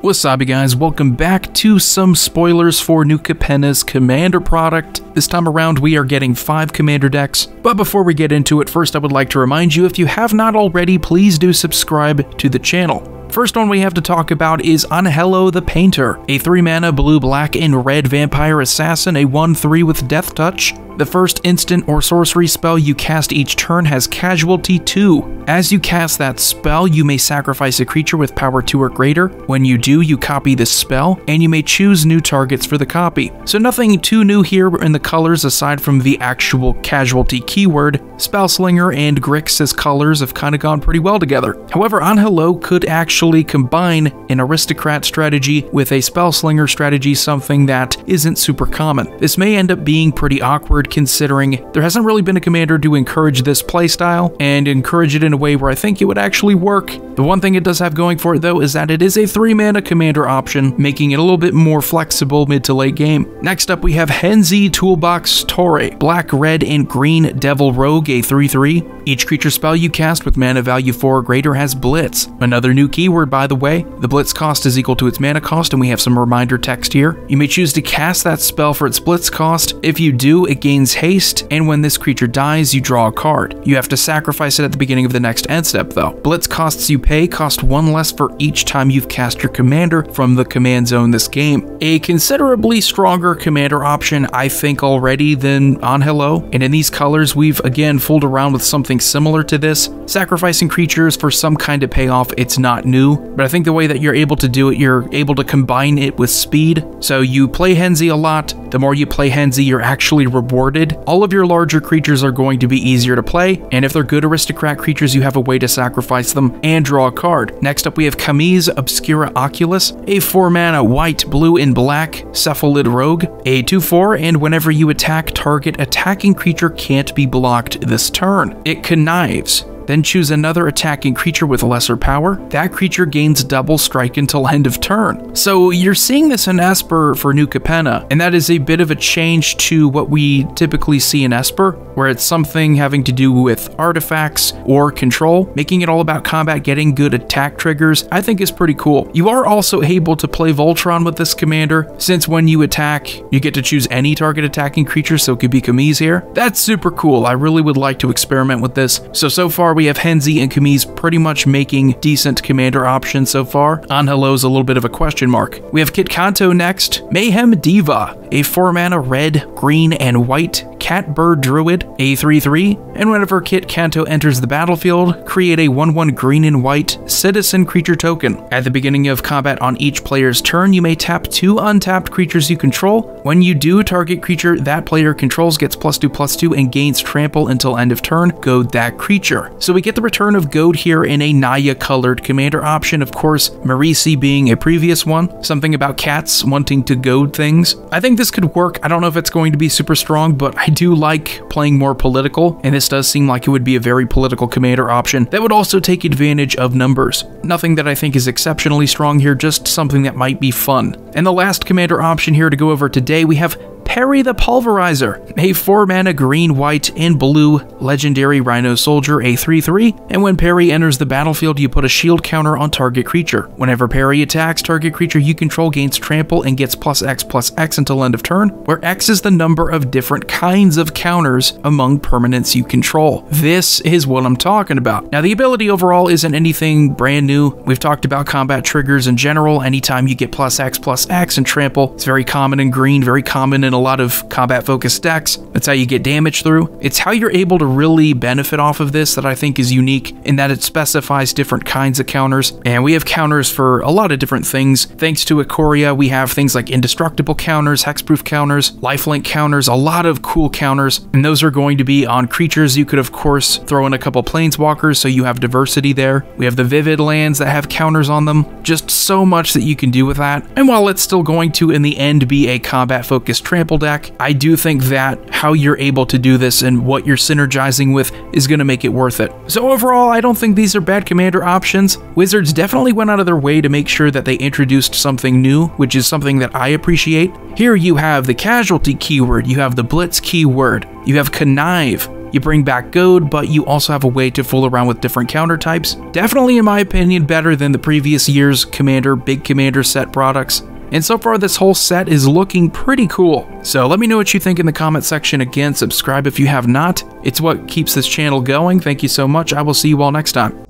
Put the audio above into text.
Wasabi guys, welcome back to some spoilers for new Capenna's Commander product. This time around we are getting 5 Commander decks, but before we get into it, first I would like to remind you, if you have not already, please do subscribe to the channel. First one we have to talk about is Unhello the Painter, a 3-mana blue, black, and red vampire assassin, a 1/3 with Death Touch. The first instant or sorcery spell you cast each turn has Casualty 2. As you cast that spell, you may sacrifice a creature with power 2 or greater. When you do, you copy this spell, and you may choose new targets for the copy. So nothing too new here in the colors aside from the actual Casualty keyword. Spellslinger and Grixis colors have kind of gone pretty well together. However, Unhello could actually combine an Aristocrat strategy with a Spellslinger strategy, something that isn't super common. This may end up being pretty awkward considering there hasn't really been a commander to encourage this playstyle and encourage it in a way where I think it would actually work. The one thing it does have going for it though is that it is a 3-mana commander option, making it a little bit more flexible mid to late game. Next up we have Hensy Toolbox Torre, black, red, and green Devil Rogue, a 3/3. Each creature spell you cast with mana value 4 or greater has Blitz. Another new keyword by the way. The Blitz cost is equal to its mana cost, and we have some reminder text here. You may choose to cast that spell for its Blitz cost. If you do, it gains haste, and when this creature dies, you draw a card. You have to sacrifice it at the beginning of the next end step though. Blitz costs you pay cost 1 less for each time you've cast your commander from the command zone this game. A considerably stronger commander option, I think, already than Unhello, and in these colors we've again fooled around with something similar to this. Sacrificing creatures for some kind of payoff, it's not new, but I think the way that you're able to do it, you're able to combine it with speed. So you play Hensy a lot. The more you play Hensy, you're actually rewarded. All of your larger creatures are going to be easier to play, and if they're good Aristocrat creatures, you have a way to sacrifice them and draw a card. Next up we have kameez Obscura Oculus, a 4-mana white, blue, and black Cephalid Rogue, a 2/4, and whenever you attack, target attacking creature can't be blocked this turn. It connives. Then choose another attacking creature with lesser power. That creature gains double strike until end of turn. So you're seeing this in Esper for new Capenna, and that is a bit of a change to what we typically see in Esper, where it's something having to do with artifacts or control. Making it all about combat, getting good attack triggers, I think is pretty cool. You are also able to play Voltron with this commander, since when you attack, you get to choose any target attacking creature, so it could be kameez here. That's super cool. I really would like to experiment with this. So far we have Hensy and kameez pretty much making decent commander options so far. Unhello's a little bit of a question mark. We have Kit Kanto next. Mayhem Diva, a 4-mana red, green, and white Catbird Druid, a 3/3, and whenever Kit Kanto enters the battlefield, create a 1/1 green and white citizen creature token. At the beginning of combat on each player's turn, you may tap 2 untapped creatures you control. When you do, target creature that player controls gets +2/+2 and gains trample until end of turn. Goad that creature. So we get the return of Goad here in a Naya-colored commander option, of course, Marisi being a previous one. Something about cats wanting to goad things. I think this could work. I don't know if it's going to be super strong, but I do like playing more political, and this does seem like it would be a very political commander option that would also take advantage of numbers. Nothing that I think is exceptionally strong here, just something that might be fun. And the last commander option here to go over today, we have Perry the Pulverizer, a 4-mana green, white, and blue legendary Rhino Soldier, a 3/3, and when Perry enters the battlefield, you put a shield counter on target creature. Whenever Perry attacks, target creature you control gains trample and gets +X/+X until end of turn, where X is the number of different kinds of counters among permanents you control. This is what I'm talking about. Now the ability overall isn't anything brand new. We've talked about combat triggers in general. Anytime you get +X/+X and trample, it's very common in green, very common in a lot of combat-focused decks. That's how you get damage through. It's how you're able to really benefit off of this that I think is unique, in that it specifies different kinds of counters, and we have counters for a lot of different things. Thanks to Ikoria, we have things like indestructible counters, hexproof counters, lifelink counters, a lot of cool counters, and those are going to be on creatures. You could, of course, throw in a couple planeswalkers, so you have diversity there. We have the Vivid lands that have counters on them. Just so much that you can do with that. And while it's still going to, in the end, be a combat-focused trample deck, I do think that how you're able to do this and what you're synergizing with is going to make it worth it. So overall, I don't think these are bad commander options. Wizards definitely went out of their way to make sure that they introduced something new, which is something that I appreciate. Here you have the Casualty keyword, you have the Blitz keyword, you have Connive, You bring back goad, but you also have a way to fool around with different counter types. Definitely, in my opinion, better than the previous year's Big Commander set products. And so far, this whole set is looking pretty cool. So let me know what you think in the comment section. Again, subscribe if you have not. It's what keeps this channel going. Thank you so much. I will see you all next time.